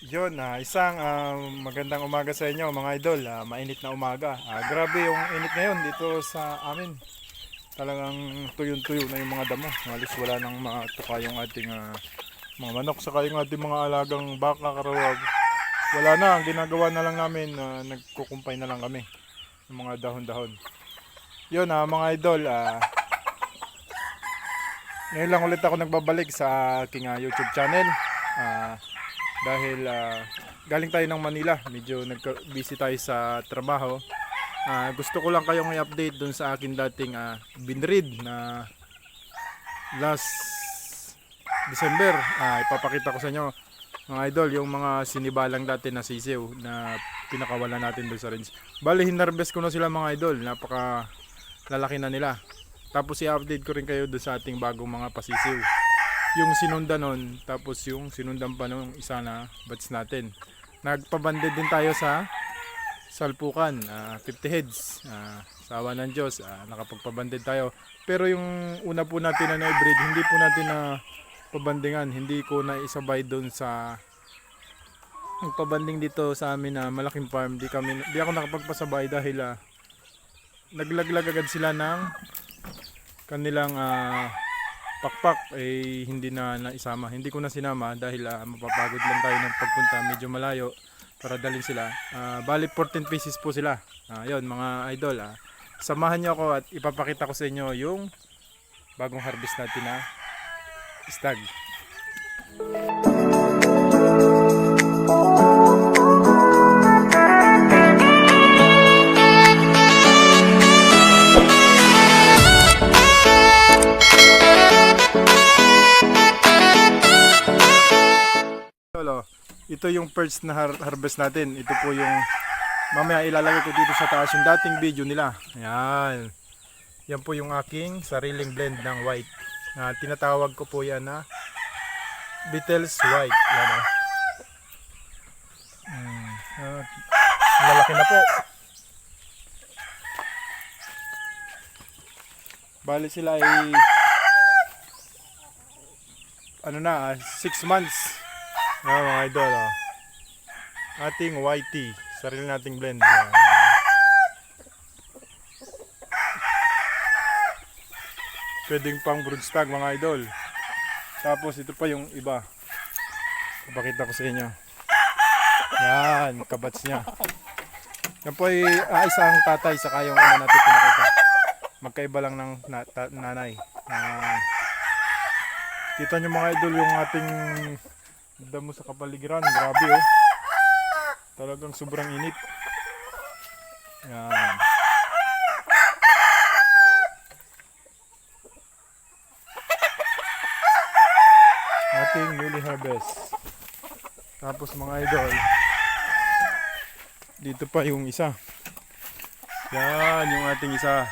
Yun, isang magandang umaga sa inyo mga idol. Mainit na umaga. Grabe yung init ngayon dito sa amin. Talagang tuyon-tuyo na yung mga damo. Halos wala nang matuka yung ating mga manok. Saka yung ating mga alagang baka, karawag. Wala na. Ang ginagawa na lang namin, nagkukumpay na lang kami ng mga dahon-dahon. Yun, mga idol. Ngayon lang ulit ako nagbabalik sa aking YouTube channel. Dahil galing tayo ng Manila, medyo busy tayo sa trabaho. Gusto ko lang kayong i-update dun sa akin dating binread na last December. Ipapakita ko sa inyo mga idol yung mga sinibalang dati na sisiw na pinakawalan natin doon sa range. Bali hinarvest ko na sila mga idol, napaka lalaki na nila. Tapos i-update ko rin kayo doon sa ating bagong mga pasisiw, yung sinundan nun, tapos yung sinundan pa nung isa na batch natin. Nagpabanded din tayo sa salpukan, 50 heads. Sa awa ng Diyos, nakapagpabanded tayo. Pero yung una po natin na i-breed, hindi po natin na pabandingan. Hindi ko na isabay doon sa pabanding dito sa amin na malaking farm. Di ako nakapagpasabay dahil naglaglag agad sila ng kanilang pakpak hindi na naisama. Hindi ko na sinama dahil mapapagod lang tayo ng pagpunta medyo malayo para dalhin sila. Bali 14 pieces po sila. Yun mga idol, samahan nyo ako at ipapakita ko sa inyo yung bagong harvest natin na stag. Ito yung first na harvest natin. Ito po yung mamaya ilalagay ko dito sa taas yung dating video nila. Ayan. Yan po yung aking sariling blend ng white. Tinatawag ko po yan na Beetles White. Yan o. Lalaki na po. Bali sila ay 6 months. Mga idol, ating white tea, sarili nating blend. Pwedeng pang broodstag mga idol. Tapos ito pa yung iba, ipakita ko sa inyo. Yan, kabats nya. Yan po ay isang tatay saka yung natin pinakita. Magkaiba lang ng nanay. Kita nyo mga idol yung ating damo sa kapaligiran. Grabe oh, talagang sobrang init. Yan. Ating newly harvest. Tapos mga idol, dito pa yung isa. Yan yung ating isa.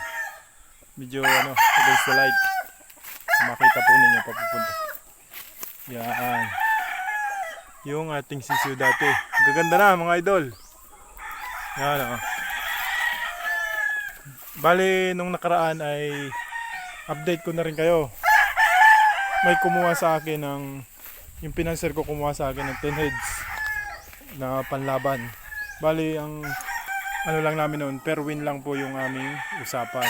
Medyo against the light, makita po ninyo papupunta. Yan yung ating sisiw dati. Gaganda na mga idol. Yan Bali nung nakaraan ay update ko na rin kayo. May kumuha sa akin ng, yung pinanser ko kumuha sa akin ng 10 heads na panlaban. Bali ang lang namin noon, per win lang po yung aming usapan.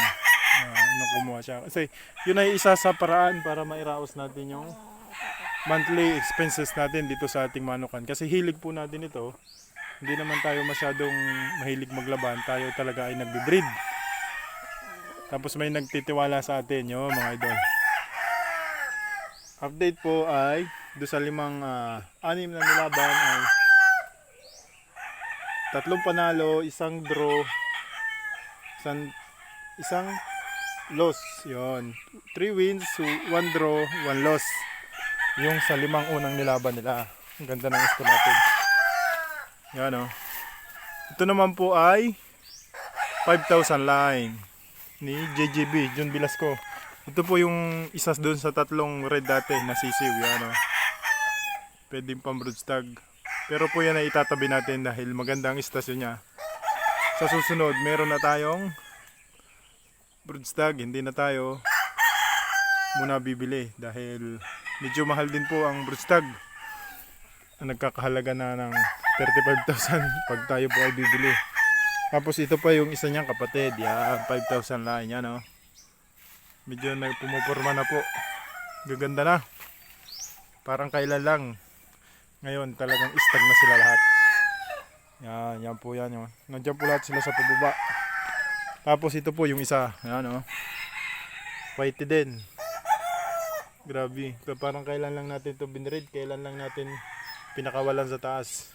Nung kumuha siya. Kasi yun ay isa sa paraan para mairaos natin yung monthly expenses natin dito sa ating manukan. Kasi hilig po natin ito. Hindi naman tayo masyadong mahilig maglaban. Tayo talaga ay nagbe-breed. Tapos may nagtitiwala sa atin yung mga idol. Update po ay do sa 6 na nilaban ay 3 panalo, 1 draw, isang loss. Yon. 3 wins, 1 draw, 1 loss. Yung sa 5 unang nilaban nila. Ang ganda ng score natin. Yan Ito naman po ay 5,000 line ni JGB, John Velasco. Ito po yung isa doon sa 3 red dati na sisiw. Yan pwedeng pang broodstag. Pero po yan ay itatabi natin dahil maganda ang istasyon niya. Sa susunod, meron na tayong broodstag. Hindi na tayo muna bibili dahil medyo mahal din po ang broodstag. nagkakahalaga na ng 35,000 pag tayo po ay bibili. Tapos ito pa yung isa niyang kapatid. Yan, 5,000 lang yan, oh. Medyo pumuporma na po. Gaganda na. Parang kailan lang. Ngayon talagang istag na sila lahat. Yan, yan po yan. Oh. Nandiyan po lahat sila sa pababa. Tapos ito po yung isa. Yan, oh. Whitey din. Grabe. Parang kailan lang natin ito binread. Kailan lang natin pinakawalan sa taas.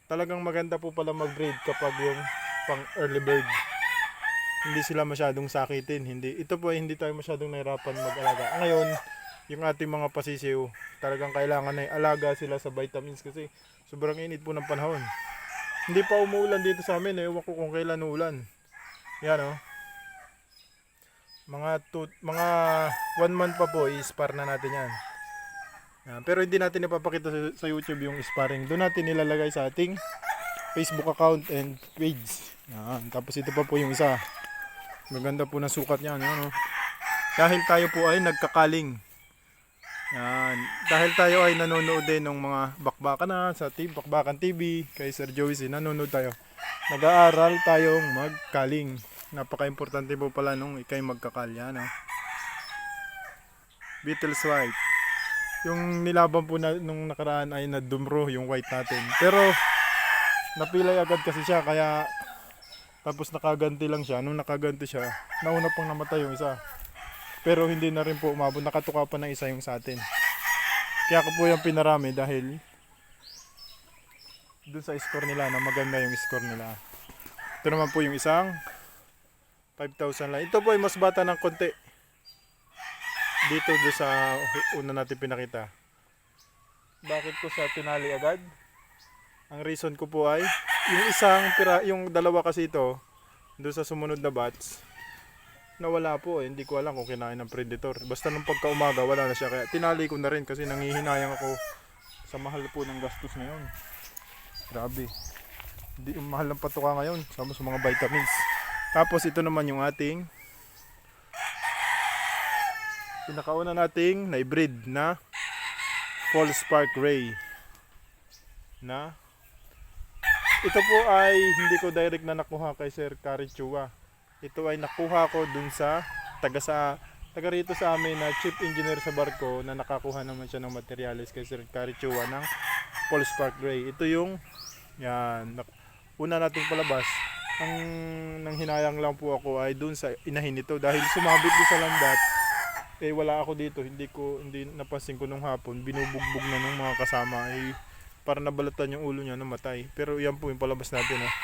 Talagang maganda po pala mag-breed kapag yung pang early bird. Hindi sila masyadong sakitin. Ito po ay hindi tayo masyadong nahirapan mag-alaga. Ngayon, yung ating mga pasisiw, talagang kailangan na alaga sila sa vitamins kasi sobrang init po ng panahon. Hindi pa umuulan dito sa amin. Ewan ko kung kailan uulan. Yan, oh. Mga 1 month pa po i-spar na natin yan. Pero hindi natin ipapakita sa YouTube yung sparring. Doon natin nilalagay sa ating Facebook account and page. Yan. Tapos ito pa po yung isa. Maganda po na sukat yan. Yan, oh. Dahil tayo po ay nagkakaling. Yan. Dahil tayo ay nanonood din ng mga bakbakan na sa Bakbakan TV. Kay Sir Joey, nanonood tayo. Nag-aaral tayong magkaling. Napaka-importante po pala nung ikay magkakal. Yan, oh. Beatles white. Yung nilaban po na, nung nakaraan ay nadumro yung white natin. Pero napilay agad kasi siya kaya tapos nakaganti lang siya. Nung nakaganti siya, nauna pang namatay yung isa. Pero hindi na rin po umabot. Nakatuka pa ng isa yung sa atin. Kaya ko po yung pinarami dahil dun sa score nila na maganda yung score nila. Ito naman po yung isang 5,000 lang. Ito po ay mas bata ng konti. Dito do sa una natin pinakita. Bakit ko siya tinali agad? Ang reason ko po ay yung dalawa kasi ito doon sa sumunod na batch nawala po eh. Hindi ko alam kung kinain ng predator. Basta nung pagkaumaga wala na siya. Kaya tinali ko na rin kasi nangihinayang ako sa mahal po ng gastos ngayon. Grabe. Hindi yung mahal ng patuka ngayon. Sama sa mga vitamins. Tapos ito naman yung ating pinakauna nating na-breed na Fall Spark Ray na ito po ay hindi ko direct na nakuha kay Sir Carichua. Ito ay nakuha ko dun sa taga rito sa amin na chief engineer sa barko na nakakuha naman siya ng materials kay Sir Carichua ng Fall Spark Ray. Ito yung yan, una nating palabas. Ang nang hinayang lang po ako ay dun sa inahin nito dahil sumabit din sa landat. Eh wala ako dito, hindi napansin ko nung hapon, binubugbog na nung mga kasama ay para nabalatan yung ulo niya namatay. Pero yan po yung palabas natin, oh.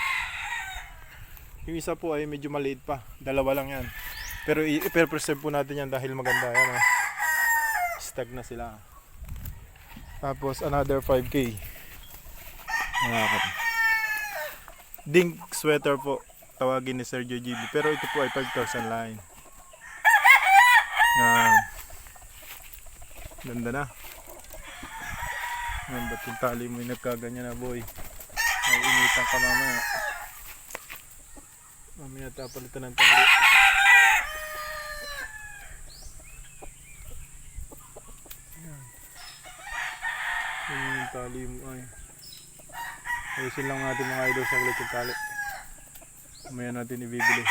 Yung isa po ay medyo maliit pa, dalawa lang yan. Pero i-preserve po natin yan dahil maganda yan, oh. Stag na sila. Tapos another 5K. Dink sweater po, tawagin ni Sergio GB. Pero ito po ay 5,000 line. Yan. Ganda na. Yan, ba't yung tali mo yung nagkaganyan na, boy? May initan ka mamaya. Mamaya tapalitan ng tali. Yan. Yan yung tali mo ay. Ayusin lang natin mga idol sa ulit yung tali. Mamaya natin ibibili.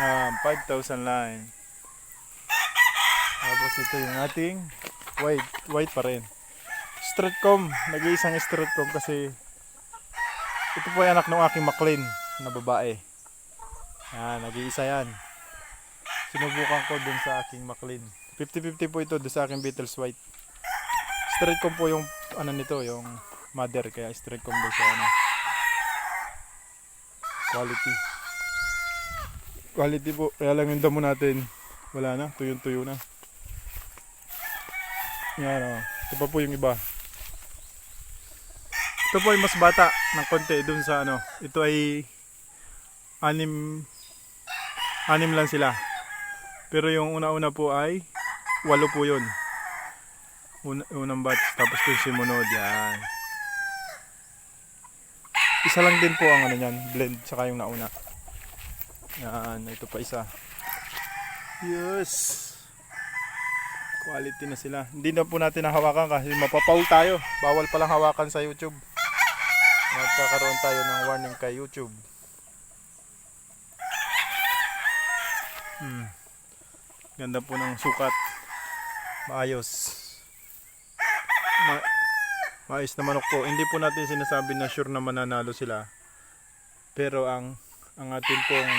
Ah, 5,000 line. Tapos ito yung ating white pa rin. Streetcomb, nag-iisang streetcomb kasi ito po ay anak ng aking McLean na babae. Yan, nag-iisa yan. Sinubukan ko dun sa aking McLean. 50-50 po ito dun sa aking Beatles white. Streetcomb po yung ano nito, yung mother, kaya streetcomb dun sa ano. Quality po, kaya lang yung damo natin wala na, tuyong-tuyo na. Yan, oh. Ito pa po yung iba. Ito po ay mas bata ng konti dun sa ano. Ito ay anim lang sila. Pero yung una-una po ay 8 po yun. Unang batch, tapos yung sumunod. Yan. Isa lang din po ang ano niyan, blend saka yung nauna. Yan, ito pa isa. Yes. Quality na sila. Hindi na po natin hawakan kasi mapapaul tayo. Bawal palang hawakan sa YouTube. Magkakaroon tayo ng warning kay YouTube. Ganda po ng sukat. Maayos. Maayos na manok po. Hindi po natin sinasabi na sure na mananalo sila. Pero ang atin pong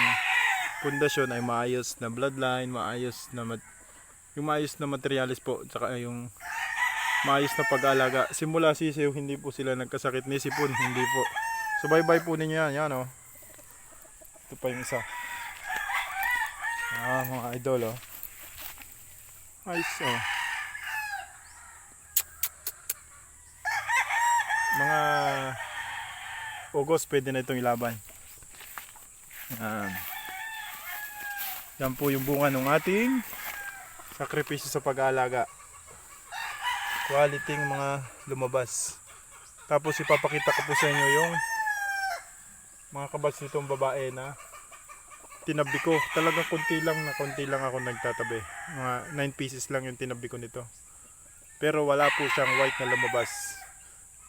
pundasyon ay maayos na bloodline, maayos na yung maayos na materialis po, tsaka yung maayos na pag-aalaga. Simula sisiw, hindi po sila nagkasakit ni sipon, hindi po. Subaybay po ninyo yan, yan oh. Ito pa yung isa. Mga idol oh. Ayos oh. Mga August pwede na itong ilaban. Yan po yung bunga ng ating sakripisyo sa pag-aalaga. Quality mga lumabas. Tapos ipapakita ko po sa inyo yung mga kabats nitong babae na tinabi ko. Talagang konti lang ako nagtatabi. Mga 9 pieces lang yung tinabi ko nito. Pero wala po siyang white na lumabas.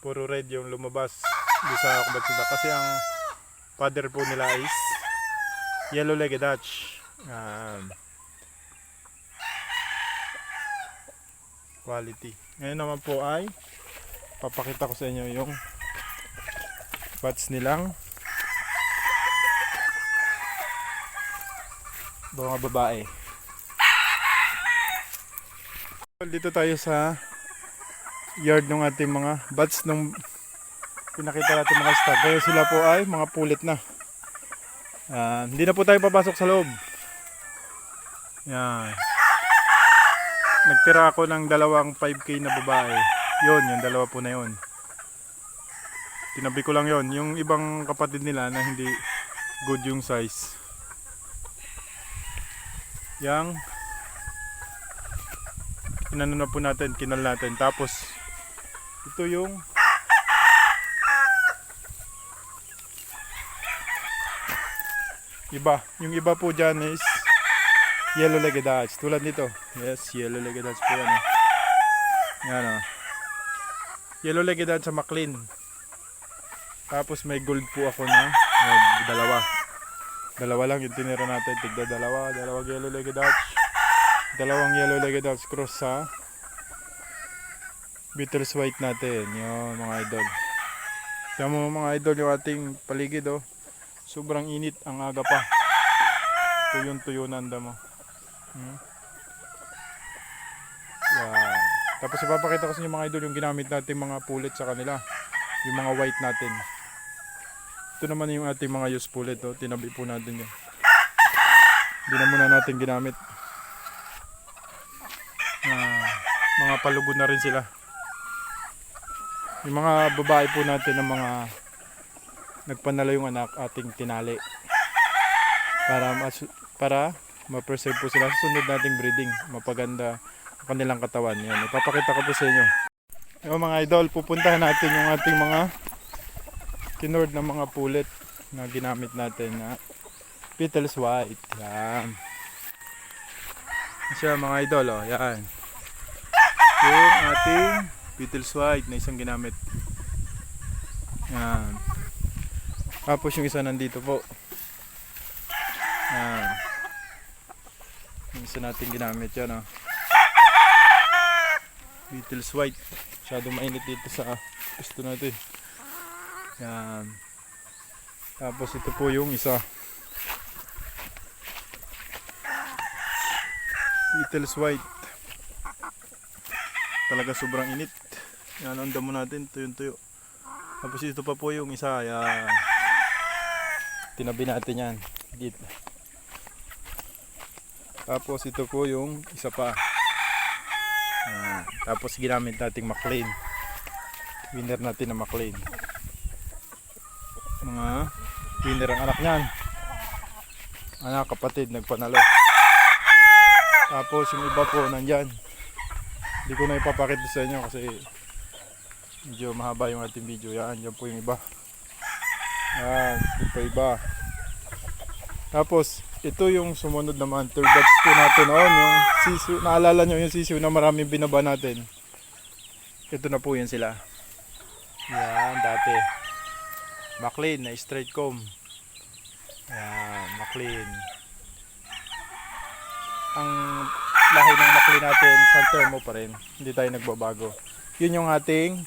Puro red yung lumabas doon sa kabats nila. Kasi ang father po nila is yellow-legged Dutch. Quality. Ngayon naman po ay papakita ko sa inyo yung bats nilang mga babae. Dito tayo sa yard ng ating mga bats nung pinakita natin mga stock. Kaya sila po ay mga pulit na. Hindi na po tayo papasok sa loob. Yan. Nagtira ako ng dalawang 5K na babae. Yung dalawa po na yun. Tinabi ko lang yon. Yung ibang kapatid nila na hindi good yung size. Yang inano na po natin, kinal natin. Tapos ito yung iba. Yung iba po dyan is yellow-legged Dutch. Tulad nito. Yes, yellow-legged Dutch po yan. Yan o. Yellow-legged Dutch sa McLean. Tapos may gold po ako na dalawa. Dalawa lang yung tinira natin. Tigda dalawa. Dalawang yellow-legged Dutch. Dalawang yellow-legged Dutch cross sa Beatles white natin. Yun mga idol. Kaya mo mga idol yung ating paligid oh. Sobrang init ang aga pa. Tuyon-tuyo na anda mo. Yan. Tapos ipapakita ko sa inyo mga idol yung ginamit natin mga pulit sa kanila. Yung mga white natin. Ito naman yung ating mga used pulit. Oh. Tinabi po natin yan. Hindi na muna natin ginamit. Mga palugod na rin sila. Yung mga babae po natin ng mga nagpanalo yung anak ating tinali. Para ma-preserve po sila sa sunod nating breeding. Mapaganda ang kanilang katawan. Yan. Ipapakita ko po sa inyo. Yung mga idol, pupuntahan natin yung ating mga kinord na mga pulit na ginamit natin na Beatles white. Yan. Siya mga idol. Oh. Yan. Yung ating Beatles white na isang ginamit. Yan. Tapos yung isa nandito po. Yan. Yung isa natin ginamit yan. Oh. Beatles white. Masyado mainit dito sa gusto natin. Yan. Tapos ito po yung isa. Beatles white. Talaga sobrang init. Yan ang damo natin. Tuyo-tuyo. Tapos ito pa po yung isa. Yan. Tinabi natin yan. Dito. Tapos ito po yung isa pa. Tapos ginamit nating McLean. Winner natin na McLean. Mga winner ang anak niyan. Anak kapatid nagpanalo. Tapos yung iba po nandyan. Hindi ko na ipapakita sa inyo kasi medyo mahaba yung ating video. Yan po yung iba. Yan, ito pa iba. Tapos, ito yung sumunod naman. Third batch po natin noon. Yung sisiw, naalala nyo yung sisiw na maraming binaba natin. Ito na po yan sila. Yan, dati. McLean na straight comb. Yan, McLean. Ang lahi ng McLean natin, San Telmo pa rin. Hindi tayo nagbabago. Yun yung ating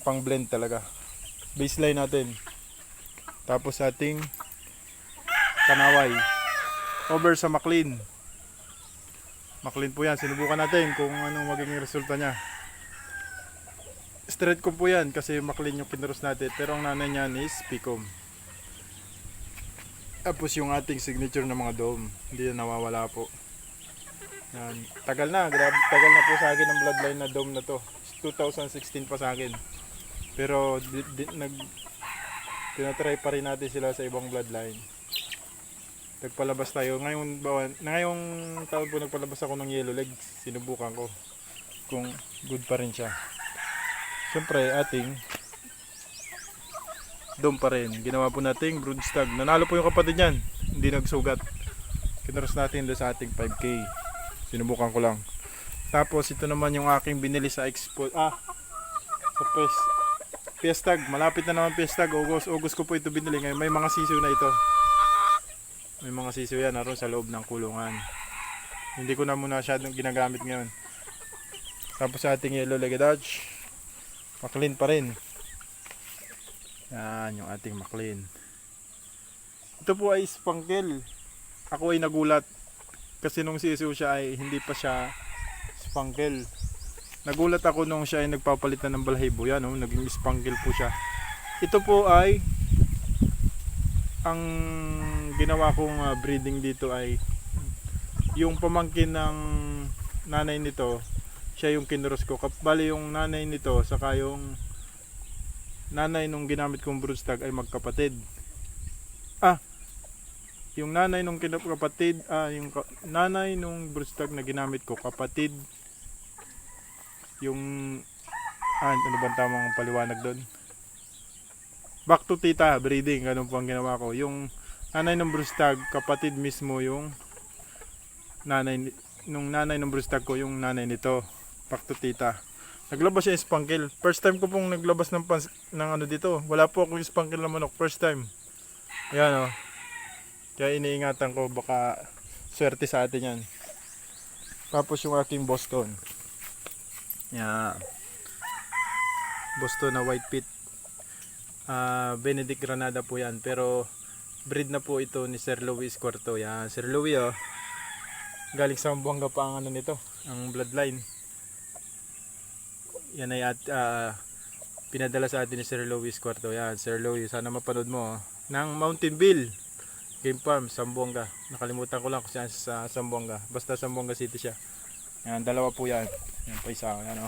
pang blend talaga. Baseline natin. Tapos ating kanaway. Over sa McLean. McLean po yan. Sinubukan natin kung anong magiging resulta niya. Straight comb po yan kasi McLean yung kinuros natin. Pero ang nanay niyan is Picom. Tapos yung ating signature ng mga dome. Hindi na nawawala po. Yan. Tagal na. Grabe, tagal na po sa akin ang bloodline na dome na to. 2016 pa sa akin. Pero tinatry pa rin natin sila sa ibang bloodline. Nagpalabas tayo. Ngayong taon po nagpalabas ako ng yellow legs. Sinubukan ko kung good pa rin siya. Siyempre ating dome pa rin. Ginawa po nating brood stag. Nanalo po yung kapatid niyan. Hindi nagsugat. Kinuros natin doon sa ating 5K. Sinubukan ko lang. Tapos ito naman yung aking binili sa expo. Sa Fiestag. Malapit na naman Fiestag. August ko po ito binili. Ngayon may mga sisiw na ito. May mga sisiw yan naroon sa loob ng kulungan. Hindi ko na muna masyadong ginagamit ngayon. Tapos sa ating yellow legged Dutch. McLean pa rin. Yan yung ating McLean. Ito po ay spankel. Ako ay nagulat. Kasi nung sisiw siya ay hindi pa siya spankel. Nagulat ako nung siya ay nagpapalit na ng balahibo. Yan, naging spankel po siya. Ito po ay ang ginawa kong breeding dito ay yung pamangkin ng nanay nito. Siya yung kinuros ko. Bali yung nanay nito saka yung nanay nung ginamit kong broodstag ay magkapatid. Yung nanay nung kapatid, yung nanay nung broodstag na ginamit ko, kapatid yung ano bang tamang paliwanag doon? Back to tita breeding, ganun po ang ginawa ko. Yung nanay ng broodstag, kapatid mismo yung nanay ng broodstag ko, yung nanay nito. Back to tita. Naglabas siya spankel. First time ko pong naglabas ng ano dito. Wala po akong spankel na manok. First time. Ayan Kaya iniingatan ko baka swerte sa atin yan. Tapos yung aking Boston. Yan. Boston na white pit. Benedict Granada po yan. Pero breed na po ito ni Sir Louis Cuarto. Yan. Sir Louis galing sa Zamboanga pa ang ano nito. Ang bloodline. Yan ay pinadala sa atin ni Sir Louis Cuarto. Yan, Sir Louis, sana mapanood mo. Ng Mountain View Game Farm, Zamboanga. Nakalimutan ko lang kung saan sa Zamboanga. Basta Zamboanga City siya. Yan, dalawa po yan. Yan pa isa. Yan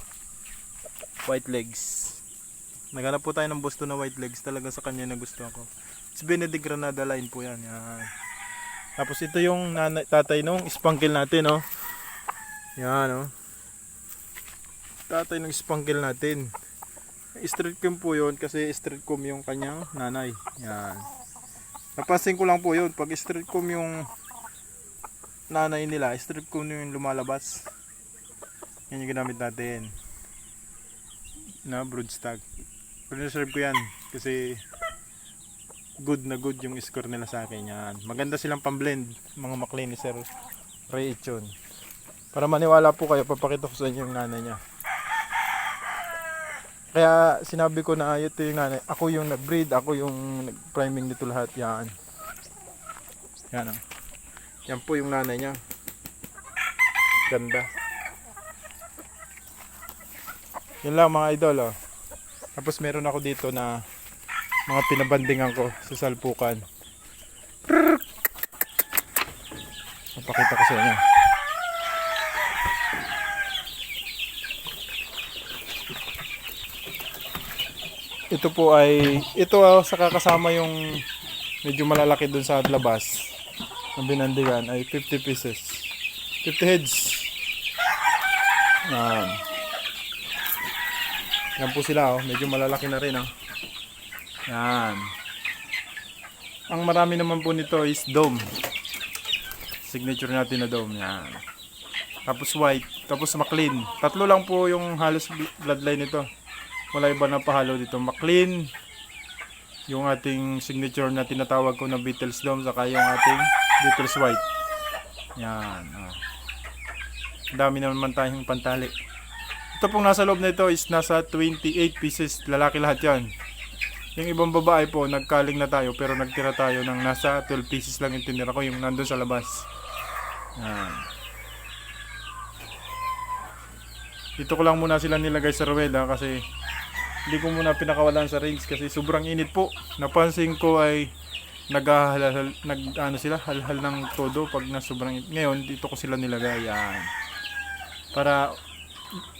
white legs. Naghanap po tayo ng Boston na white legs. Talaga sa kanya na gusto ko. It's Benedict Granada line po yan. Yan. Tapos ito yung tatay nung spankel natin. Yan tatay ng spankel natin. Street comb po yun kasi street comb yung kanyang nanay. Yan. Napansin ko lang po yun. Pag street comb yung nanay nila, street comb yung lumalabas. Yan yung ginamit natin. Na broodstag. Preserve ko yan kasi good na good yung score nila sa akin. Yan. Maganda silang pamblend. Mga McLean ni Sir Ray Echon. Para maniwala po kayo, papakita ko sa inyo yung nanay niya. Kaya sinabi ko na ito yung nanay. Ako yung nag-breed, ako yung nag-priming nito lahat. Yan. Yan Yan po yung nanay niya. Ganda. Yun lang mga idol. Tapos meron ako dito na mga pinabandingan ko sa salpukan. Papakita ko sa inyo. Ito po ay sa kakasama yung medyo malalaki dun sa labas ng binandigan ay 50 pieces, 50 heads. Yan. Yan po sila, oh. Medyo malalaki na rin, oh. Yan. Ang marami naman po nito is dome. Signature natin na dome. Yan. Tapos white. Tapos McLean. Tatlo lang po yung halos bloodline nito. Wala iba na pahalo dito. McLean. Yung ating signature na tinatawag ko na Beatles dome. Saka yung ating Beatles white. Yan. Oh. Dami naman tayong pantali. Ito pong nasa loob na ito is nasa 28 pieces. Lalaki lahat yan. Yung ibang babae po, nagkaling na tayo pero nagtira tayo ng nasa 12 pieces lang yung tinira ko, yung nandun sa labas. Yan. Dito ko lang muna sila nilagay sa ruweda kasi hindi ko muna pinakawalan sa range kasi sobrang init po. Napansin ko ay naghahalhal, sila, halhal ng todo pag na sobrang init. Ngayon, dito ko sila nilagay. Yan.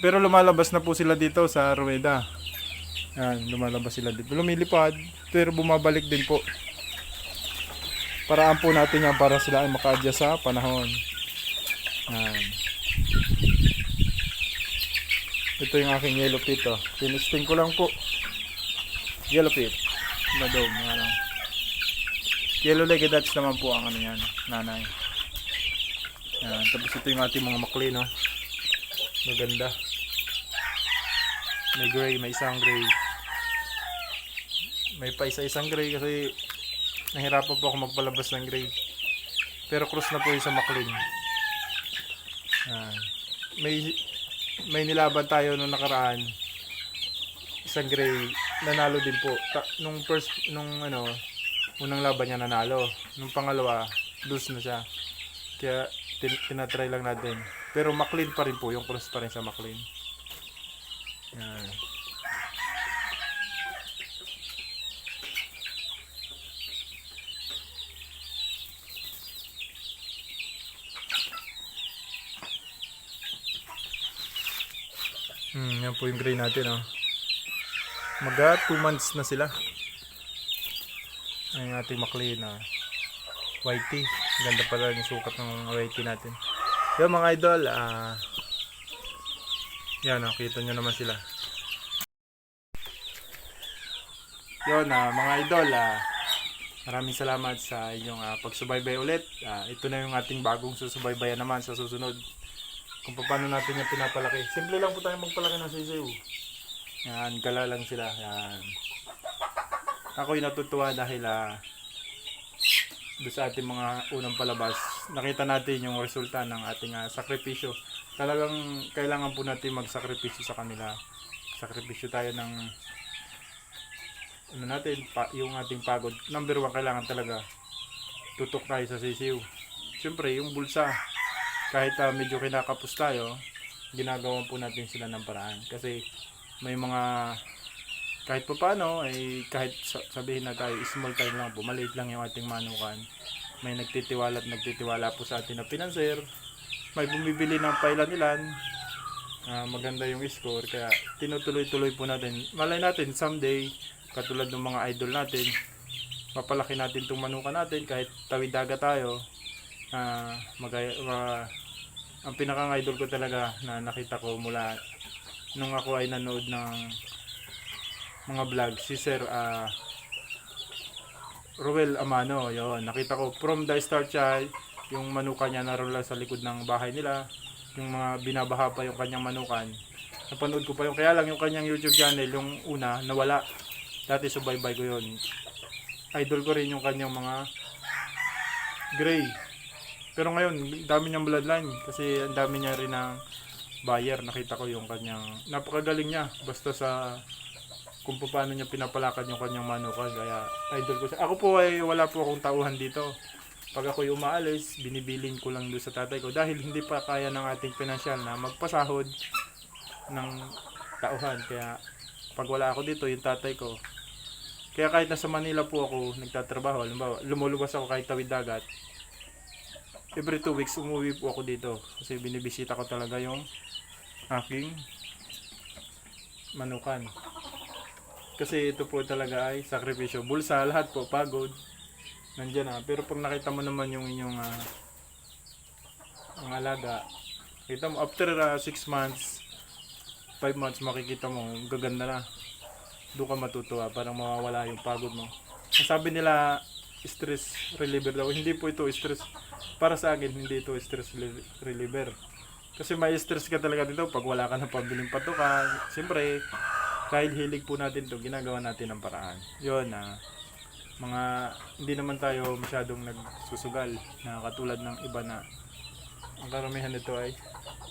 Pero lumalabas na po sila dito sa ruweda. Yan, lumalabas sila dito. Lumilipad, pero bumabalik din po. Paraan po natin yan para sila ay maka-adjust sa panahon. Yan. Ito yung aking yellow pit, oh. Tinisting ko lang po. Yellow pit. Madom. Yan. Yellow legged Dutch naman po ang ano yan, nanay. Yan. Tapos ito yung ating mga McLean, oh. Maganda. May gray, may isang gray. May pa isang gray kasi nahirapan po ako magpalabas ng gray. Pero cross na po yung sa McLean. May nilaban tayo nung nakaraan. Isang gray, nanalo din po. Unang laban niya nanalo. Nung pangalawa, lose na siya. Kaya tinatry lang natin. Pero McLean pa rin po, yung cross pa rin sa McLean. Yan. Yan po yung gray natin, oh. Maga 2 months na sila. Ang ating McLean, whitey. Ganda pala yung sukat ng whitey natin. Yung mga idol, yan, kita nyo naman sila. Yun, mga idol, maraming salamat sa inyong pagsubaybay ulit. Ito na yung ating bagong susubaybayan naman sa susunod. Kung paano natin yung pinapalaki. Simple lang po tayo magpalaki ng sisiw. Yan, gala lang sila. Yan. Ako'y natutuwa dahil doon sa ating mga unang palabas, nakita natin yung resulta ng ating sakripisyo. Talagang kailangan po natin magsakripisyo sa kanila. Sakripisyo tayo ng yung ating pagod. Number 1, kailangan talaga tutok tayo sa sisiw. Siyempre, yung bulsa, kahit medyo kinakapos tayo, ginagawa po natin sila ng paraan. Kasi may mga, kahit pa paano, kahit sabihin na tayo, small time lang po, maliit lang yung ating manukan. May nagtitiwala po sa atin na pinanser. May bumibili ng pailan-ilan. Maganda yung score, kaya tinutuloy-tuloy po natin. Malay natin, someday, katulad ng mga idol natin, mapalaki natin itong manukan natin, kahit tawid dagat tayo. Ang pinakang-idol ko talaga na nakita ko mula nung ako ay nanood ng mga vlog, si Sir Ruel Amano. Yon, nakita ko from the start siya, yung manukan niya naroon lang sa likod ng bahay nila, yung mga binabaha pa yung kanyang manukan. Napanood ko pa yung, kaya lang yung kanyang YouTube channel, yung una, nawala. Dati subaybay ko yun. Idol ko rin yung kanyang mga gray. Pero ngayon, dami niyang bloodline kasi ang dami niya rin ng buyer. Nakita ko yung kanyang, napakagaling niya. Basta sa kung paano niya pinapalakad yung kanyang manukan. Kaya idol ko siya. Ako po ay wala po akong tauhan dito. Pag ako'y umaalis, binibilin ko lang doon sa tatay ko. Dahil hindi pa kaya ng ating financial na magpasahod ng tauhan. Kaya pag wala ako dito, yung tatay ko. Kaya kahit nasa Manila po ako nagtatrabaho, halimbawa, lumuluwas ako kahit tawid dagat, every 2 weeks umuwi po ako dito kasi binibisita ko talaga yung aking manukan. Kasi ito po talaga ay sakripisyo. Bulsa, lahat po, pagod. Nandiyan na. Pero pag nakita mo naman yung inyong ang alaga, Kita mo, after 6 months, 5 months, makikita mo, gaganda na. Doon ka matutuwa, parang mawawala yung pagod mo. Ang sabi nila, stress reliever daw. Hindi po ito stress. Para sa akin, hindi ito stress reliever. Kasi may stress ka talaga dito pag wala ka ng pambiling patuka. Siyempre, dahil hilig po natin to, ginagawa natin ng paraan. Yun, mga hindi naman tayo masyadong nagsusugal na katulad ng iba na ang karamihan nito ay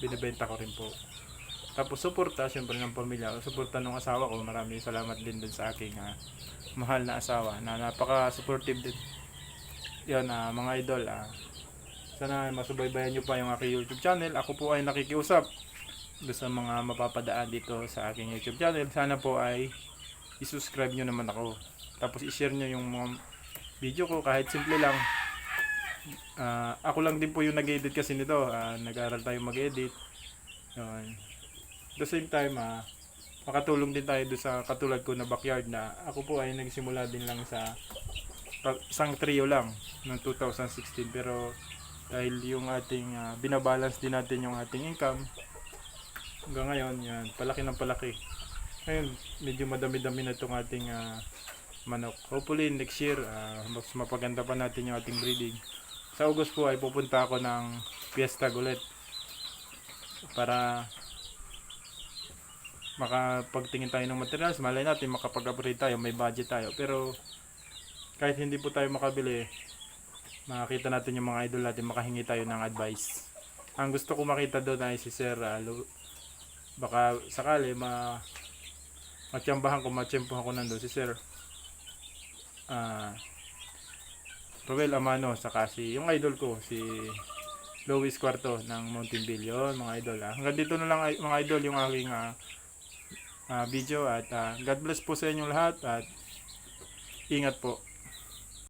binibenta ko rin po. Tapos suporta siyempre ng pamilya, suporta ng asawa ko. Maraming salamat din dun sa aking mahal na asawa na napaka-supportive din. Yun, mga idol, sana masubaybayan nyo pa yung aking YouTube channel. Ako po ay nakikiusap doon sa mga mapapadaan dito sa aking YouTube channel. Sana po ay i-subscribe nyo naman ako. Tapos i-share nyo yung mga video ko kahit simple lang. Ako lang din po yung nag-edit kasi nito. Nag-aaral tayo mag-edit. Yun. At the same time, makatulong din tayo doon sa katulad ko na backyard na ako po ay nagsimula din lang sa isang trio lang noong 2016. Pero dahil yung ating binabalance din natin yung ating income hanggang ngayon, yan, palaki ng palaki. Ngayon, medyo madami-dami na itong ating manok. Hopefully next year, mas mapaganda pa natin yung ating breeding. Sa August po ay pupunta ako ng Fiesta ulit para makapagtingin tayo ng materials. Malay natin makapag-upgrade tayo, may budget tayo. Pero kahit hindi po tayo makabili, makakita natin yung mga idol natin, makahingi tayo ng advice. Ang gusto ko makita doon ay si Sir baka sakali matiyempohan ko nandun si Sir Roel Amano, saka yung idol ko si Luis Cuarto ng Mountain View. Yun, mga idol. Hanggang dito na lang mga idol yung aking video at God bless po sa inyong lahat at ingat po.